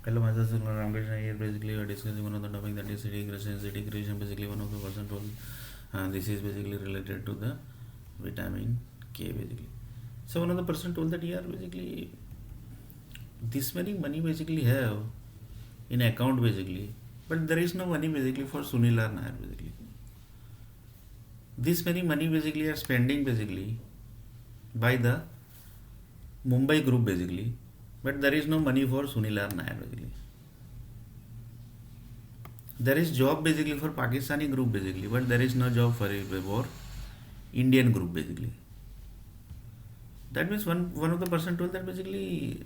Hello, myself is Ramkrishna here. Basically, we are discussing one of the topic that is city creation. City creation, basically, one of the person told, this is basically related to the vitamin K, basically. So, one of the person told that, yeah, basically, this many money basically have in account, basically, but there is no money basically for Sunil or Nair, basically. This many money basically are spending basically by the Mumbai group, basically, but there is no money for Sunil or Nair, basically. There is job basically for Pakistani group basically, but there is no job for Indian group basically. That means one of the person told that basically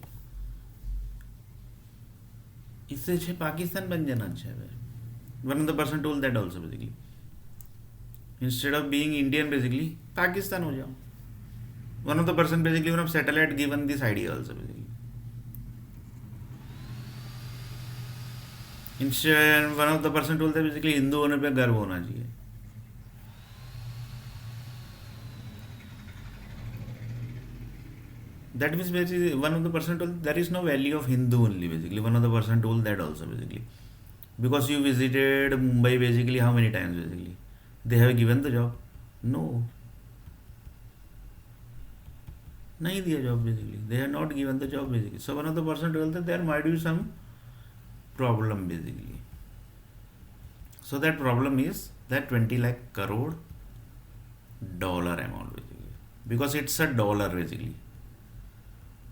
इससे अच्छे पाकिस्तान बन जाना अच्छा है. One of the person told that also basically. Instead of being Indian basically, Pakistan हो जाओ. One of the person basically one of satellite given this idea also basically. Instead one of the person told that basically Hindu होने पे गर्व होना चाहिए. That means basically one of the person told there is no value of Hindu only basically. One of the person told that also basically. Because you visited Mumbai basically how many times basically? They have given the job? No. नहीं दिया job basically. They have not given the job basically. So one of the person told that there might be some problem basically. So that problem is that 20 lakh crore dollar amount basically. Because it's a dollar basically.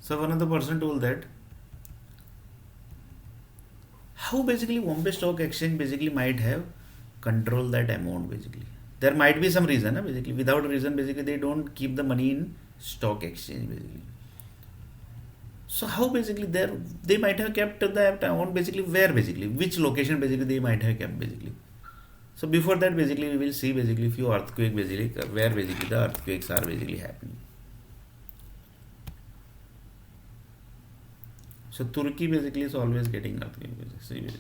So one of the person told that how basically Bombay Stock Exchange basically might have control that amount basically. There might be some reason basically. Without reason basically they don't keep the money in stock exchange basically. So how basically they might have kept that amount basically where basically which location basically they might have kept basically. So before that basically we will see basically few earthquake basically where basically the earthquakes are basically happening. So Turkey basically is always getting earthquake basically.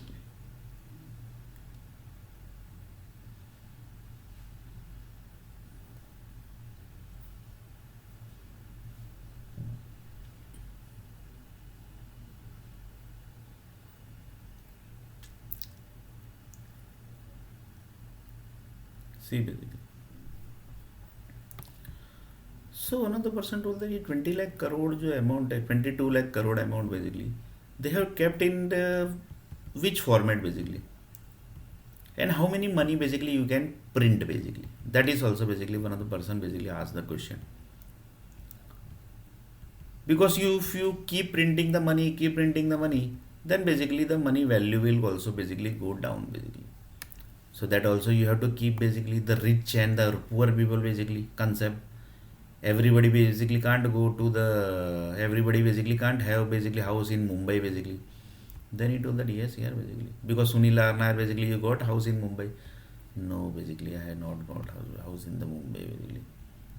See basically. So one of the person told that ये 20 lakh crore जो amount है 22 lakh crore amount basically they have kept in the which format basically and how many money basically you can print basically. That is also basically one of the person basically asked the question. Because if you keep printing the money, then basically the money value will also basically go down basically. So that also you have to keep basically the rich and the poor people basically concept. Everybody basically can't have basically house in Mumbai basically. Then he told that yes, here basically. Because Sunil Arnar basically you got house in Mumbai. No, basically I had not got house in the Mumbai basically.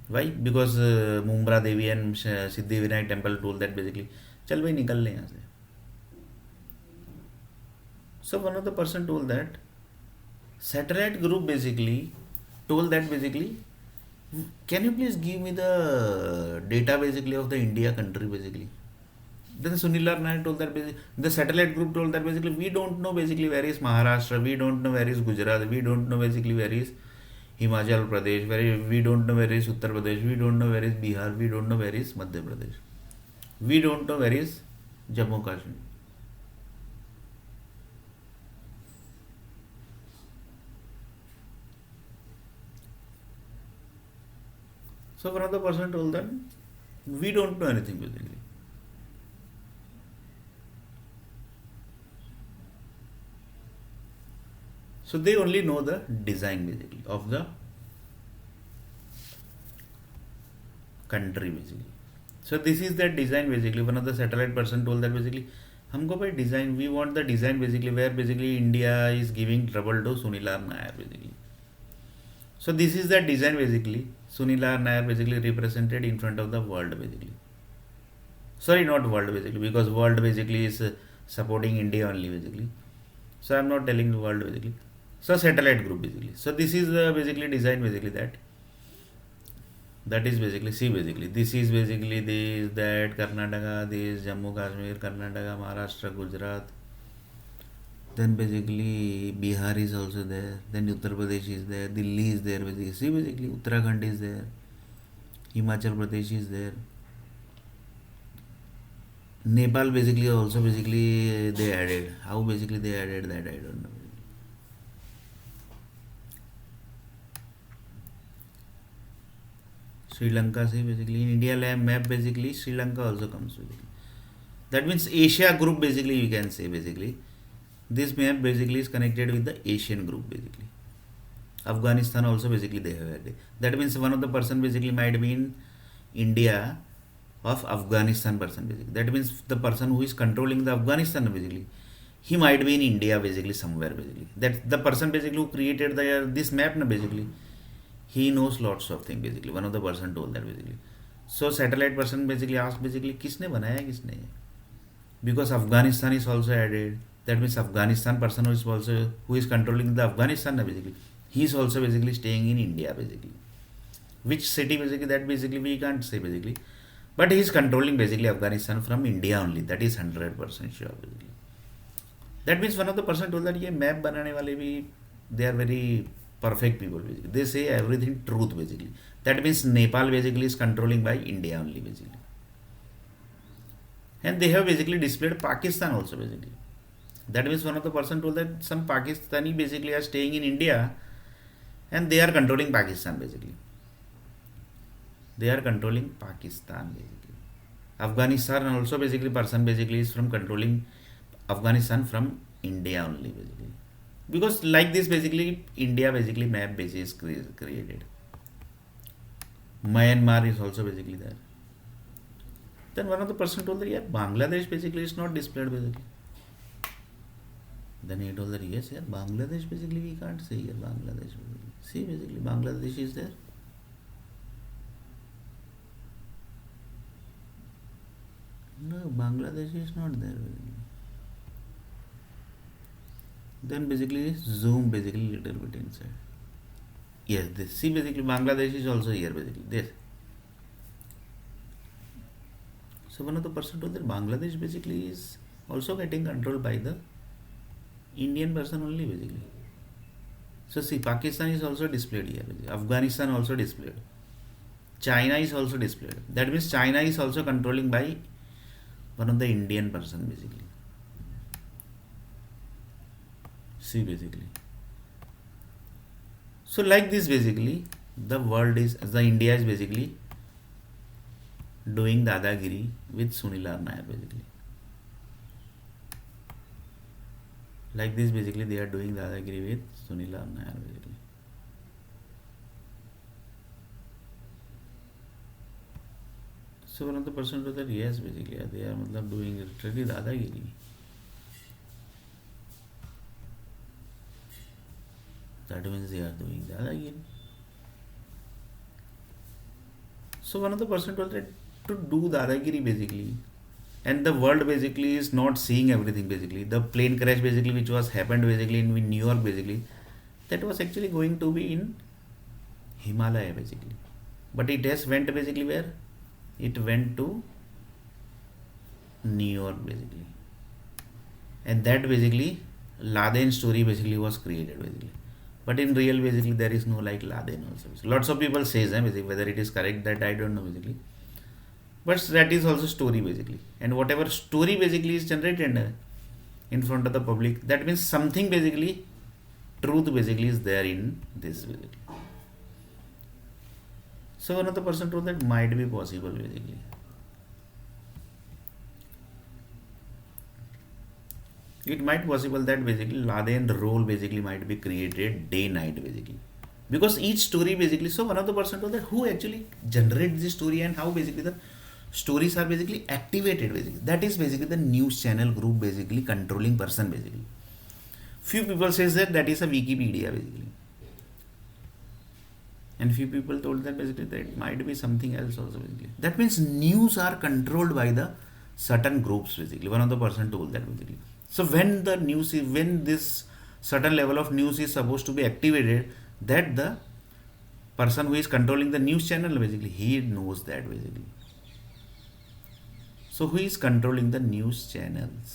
Why? Because Mumbra Devi and Siddhi Vinayak temple told that basically चल भाई निकल ले यहाँ से. So one of the person told that satellite group basically told that basically can you please give me the data basically of the India country basically. Then Sunil Nair told that basically the satellite group told that basically we don't know basically where is Maharashtra, we don't know where is Gujarat, we don't know basically where is Himachal Pradesh, we don't know where is Uttar Pradesh, we don't know where is Bihar, we don't know where is Madhya Pradesh, we don't know where is Jammu Kashmir. So one of the person told them we don't know anything basically. So they only know the design basically of the country basically. So this is that design basically. One of the satellite person told that basically हमको भाई design we want the design basically where basically India is giving trouble to Sunil Nair basically. So this is the design basically. Sunil Nair basically represented in front of the world basically. Sorry, not world basically because world basically is supporting India only basically. So I'm not telling the world basically. So satellite group basically. So this is the basically design basically that is basically see basically this is basically this that Karnataka, this Jammu Kashmir, Karnataka, Maharashtra, Gujarat. Then basically Bihar is also there. Then Uttar Pradesh is there. Delhi is there. Basically, see basically Uttarakhand is there. Himachal Pradesh is there. Nepal basically also basically they added. How basically they added that I don't know. Sri Lanka see basically in India map basically Sri Lanka also comes basically. That means Asia group basically you can say basically. This map basically is connected with the Asian group basically. Afghanistan also basically they have added. That means one of the person basically might be in India of Afghanistan person basically. That means the person who is controlling the Afghanistan basically, he might be in India basically somewhere basically. That the person basically who created the this map basically, he knows lots of things basically. One of the person told that basically. So satellite person basically asked basically किसने बनाया किसने? Because Afghanistan is also added. That means Afghanistan person who is controlling the Afghanistan basically. He is also basically staying in India basically. Which city basically that basically we can't say basically. But he is controlling basically Afghanistan from India only. That is 100% sure basically. That means one of the person told that ये map बनाने वाले भी they are very perfect people basically. They say everything truth basically. That means Nepal basically is controlling by India only basically. And they have basically displayed Pakistan also basically. That means one of the person told that some Pakistani basically are staying in India and they are controlling Pakistan basically. They are controlling Pakistan basically. Afghanistan also basically person basically is from controlling Afghanistan from India only basically. Because like this basically India basically map basis created. Myanmar is also basically there. Then one of the person told that yeah, Bangladesh basically is not displayed basically. Then he told that yes, yeah, Bangladesh basically we can't say here Bangladesh basically. See basically Bangladesh is there. No, Bangladesh is not there basically. Then basically zoom basically little bit inside. Yes, this see basically Bangladesh is also here basically. This. So one of the person told that Bangladesh basically is also getting controlled by the Indian person only basically. So see Pakistan is also displayed here. Basically. Afghanistan also displayed. China is also displayed. That means China is also controlling by one of the Indian person basically. See basically. So like this basically the world is the India is basically doing Dadagiri with Sunil Nair basically. Like this basically they are doing Dadagiri with Sunil Nair basically. So one of the person told that yes basically they are doing literally Dadagiri. That means they are doing Dadagiri. So one of the person told that to do Dadagiri basically, and the world basically is not seeing everything basically. The plane crash basically which was happened basically in New York basically, that was actually going to be in Himalaya basically. But it has went basically where? It went to New York basically. And that basically Laden story basically was created basically. But in real basically there is no like Laden also. Lots of people says basically whether it is correct that I don't know basically. But that is also story basically. And whatever story basically is generated in front of the public, that means something basically truth basically is there in this basically. So one of the person told that might be possible basically. It might possible that basically Laden role basically might be created day night basically. Because each story basically, so one of the person told that who actually generates the story and how basically the stories are basically activated basically. That is basically the news channel group basically controlling person basically. Few people says that that is a Wikipedia basically. And few people told that basically that it might be something else also basically. That means news are controlled by the certain groups basically. One of the person told that basically. So when the news is, when this certain level of news is supposed to be activated, that the person who is controlling the news channel basically, he knows that basically. So who is controlling the news channels?